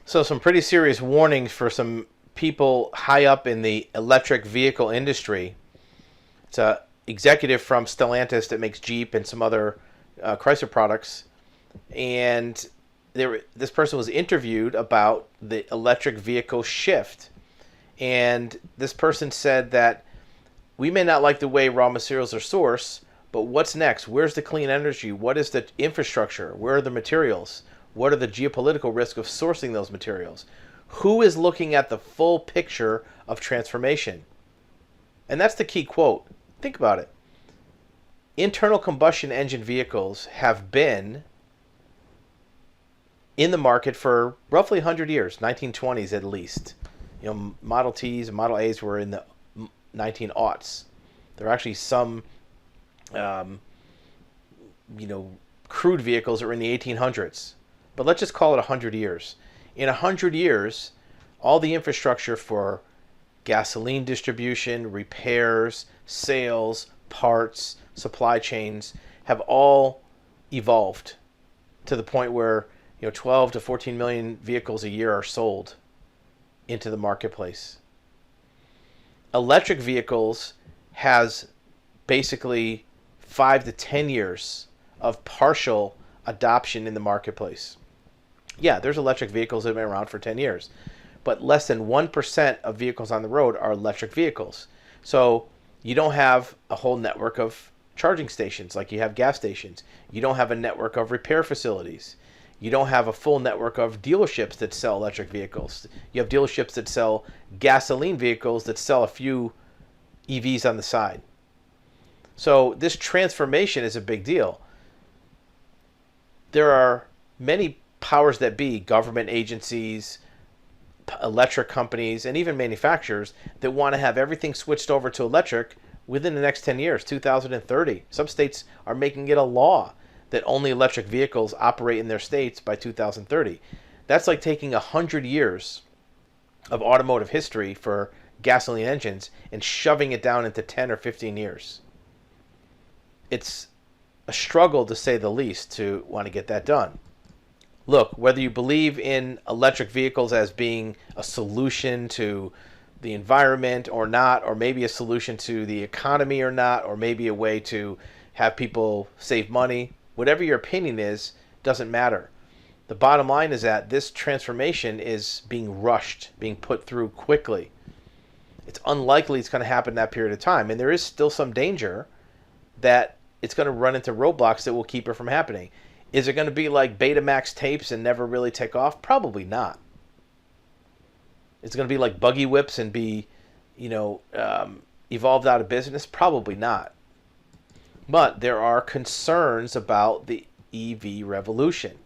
So some pretty serious warnings for some people high up in the electric vehicle industry. It's a executive from Stellantis that makes Jeep and some other Chrysler products, and this person was interviewed about the electric vehicle shift, and this person said that we may not like the way raw materials are sourced, but what's next? Where's the clean energy? What is the infrastructure? Where are the materials? What are the geopolitical risks of sourcing those materials? Who is looking at the full picture of transformation? And that's the key quote. Think about it. Internal combustion engine vehicles have been in the market for roughly 100 years, 1920s at least. Model Ts and Model As were in the 1900s. There are actually some, crude vehicles that were in the 1800s. But let's just call it 100 years. In 100 years, all the infrastructure for gasoline distribution, repairs, sales, parts, supply chains have all evolved to the point where 12 to 14 million vehicles a year are sold into the marketplace. Electric vehicles has basically 5 to 10 years of partial adoption in the marketplace. Yeah, there's electric vehicles that have been around for 10 years, but less than 1% of vehicles on the road are electric vehicles. So you don't have a whole network of charging stations like you have gas stations. You don't have a network of repair facilities. You don't have a full network of dealerships that sell electric vehicles. You have dealerships that sell gasoline vehicles that sell a few EVs on the side. So this transformation is a big deal. There are many powers that be, government agencies, electric companies, and even manufacturers that want to have everything switched over to electric within the next 10 years, 2030. Some states are making it a law that only electric vehicles operate in their states by 2030. That's like taking 100 years of automotive history for gasoline engines and shoving it down into 10 or 15 years. It's a struggle, to say the least, to want to get that done. Look, whether you believe in electric vehicles as being a solution to the environment or not, or maybe a solution to the economy or not, or maybe a way to have people save money, whatever your opinion is, doesn't matter. The bottom line is that this transformation is being rushed, being put through quickly. It's unlikely it's going to happen in that period of time, and there is still some danger that it's going to run into roadblocks that will keep it from happening. Is it going to be like Betamax tapes and never really take off? Probably not. It's going to be like buggy whips and be, evolved out of business? Probably not. But there are concerns about the EV revolution.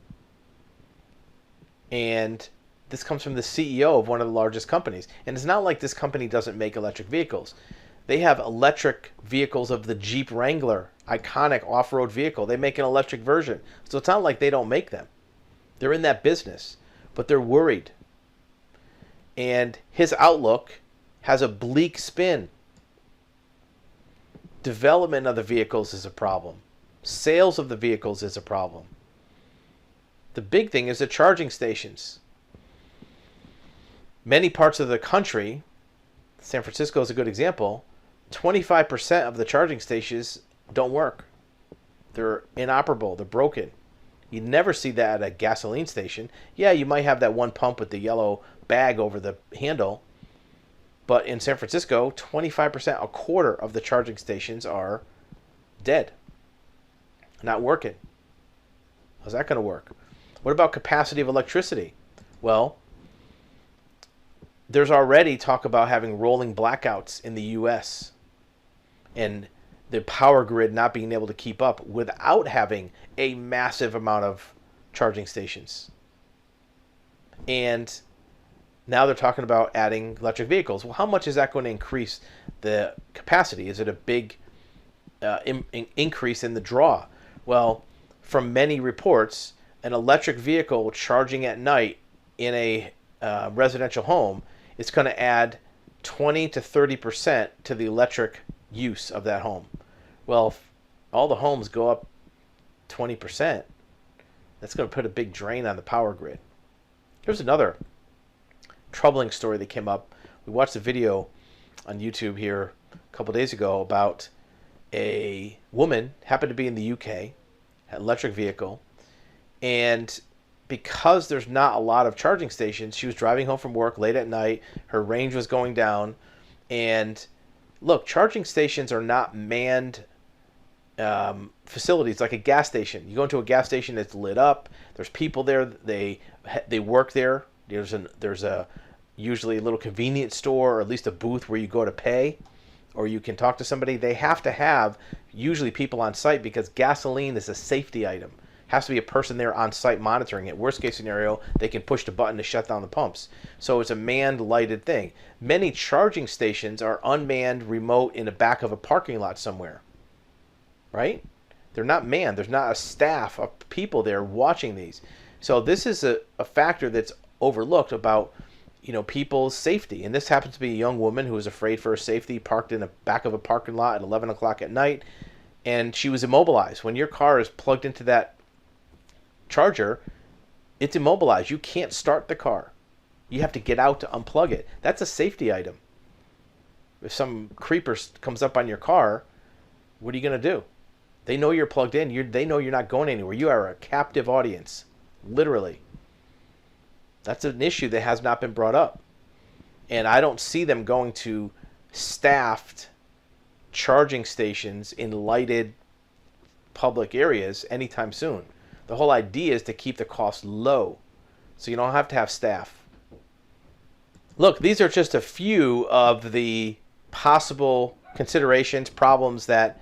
And this comes from the CEO of one of the largest companies. And it's not like this company doesn't make electric vehicles. They have electric vehicles of the Jeep Wrangler, iconic off-road vehicle. They make an electric version. So it's not like they don't make them. They're in that business. But they're worried. And his outlook has a bleak spin. Development of the vehicles is a problem. Sales of the vehicles is a problem. The big thing is the charging stations. Many parts of the country, San Francisco is a good example, 25% of the charging stations don't work. They're inoperable. They're broken. You never see that at a gasoline station. Yeah, you might have that one pump with the yellow bag over the handle. But in San Francisco, 25%, a quarter of the charging stations are dead. Not working. How's that going to work? What about capacity of electricity? Well, there's already talk about having rolling blackouts in the U.S. and the power grid not being able to keep up without having a massive amount of charging stations. And now they're talking about adding electric vehicles. Well, how much is that going to increase the capacity? Is it a big increase in the draw? Well, from many reports, an electric vehicle charging at night in a residential home is going to add 20 to 30% to the electric use of that home. Well, if all the homes go up 20%, that's going to put a big drain on the power grid. Here's another troubling story that came up. We watched a video on YouTube here a couple days ago about a woman, happened to be in the UK, had an electric vehicle, and because there's not a lot of charging stations, she was driving home from work late at night, her range was going down, and look, charging stations are not manned facilities like a gas station. You go into a gas station, it's lit up. There's people there. They work there. There's a usually a little convenience store or at least a booth where you go to pay, or you can talk to somebody. They have to have usually people on site because gasoline is a safety item. Has to be a person there on site monitoring it. Worst case scenario, they can push the button to shut down the pumps. So it's a manned, lighted thing. Many charging stations are unmanned, remote, in the back of a parking lot somewhere. Right? They're not manned. There's not a staff of people there watching these. So this is a factor that's overlooked about, people's safety. And this happens to be a young woman who was afraid for her safety, parked in the back of a parking lot at 11 o'clock at night, and she was immobilized. When your car is plugged into that charger, it's immobilized. You can't start the car. You have to get out to unplug it. That's a safety item. If some creeper comes up on your car, what are you going to do? They know you're plugged in. They know you're not going anywhere. You are a captive audience, literally. That's an issue that has not been brought up. And I don't see them going to staffed charging stations in lighted public areas anytime soon. The whole idea is to keep the cost low, so you don't have to have staff. Look, these are just a few of the possible considerations, problems that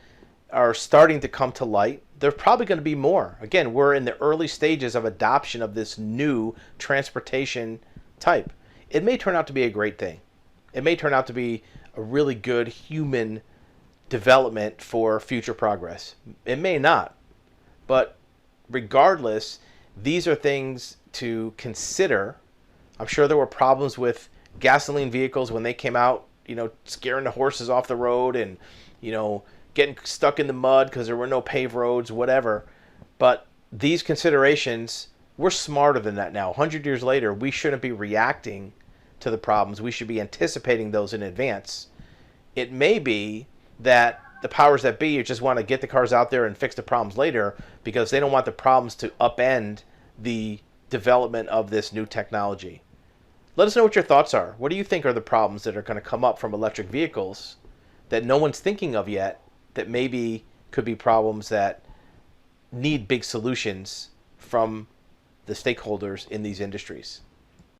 are starting to come to light. There's probably going to be more. Again, we're in the early stages of adoption of this new transportation type. It may turn out to be a great thing. It may turn out to be a really good human development for future progress. It may not. But regardless, these are things to consider. I'm sure there were problems with gasoline vehicles when they came out, scaring the horses off the road and, getting stuck in the mud because there were no paved roads, whatever. But these considerations, we're smarter than that now. 100 years later, we shouldn't be reacting to the problems. We should be anticipating those in advance. It may be that the powers that be just want to get the cars out there and fix the problems later because they don't want the problems to upend the development of this new technology. Let us know what your thoughts are. What do you think are the problems that are going to come up from electric vehicles that no one's thinking of yet, that maybe could be problems that need big solutions from the stakeholders in these industries?